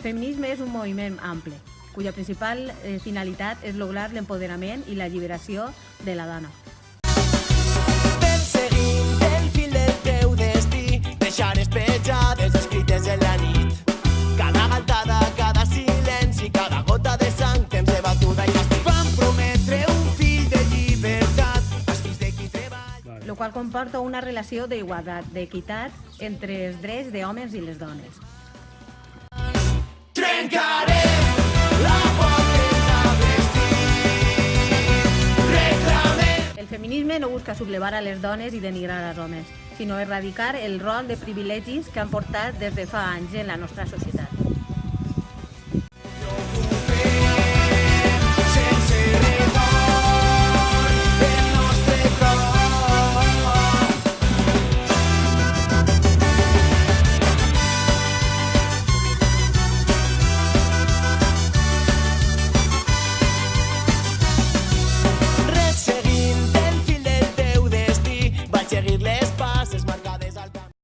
feminisme és un moviment ample, cuya principal finalitat és lograr l'empoderament i l'alliberació de la dona. Perseguint el fil del teu destí, deixar petjades escrites en la nit. Cada galtada, cada silenci, cada gota de sang, temps de batuda i càstig. Van prometre un fill de llibertat als fills de qui treballa. Lo qual comporta una relació d'igualtat, d'equitat entre els drets d'homes i les dones. Trencarem la por que ens ha vestit. Reclamem. El feminisme no busca sublevar a les dones i denigrar als homes, sinó erradicar el rol de privilegis que han portat des de fa anys en la nostra societat.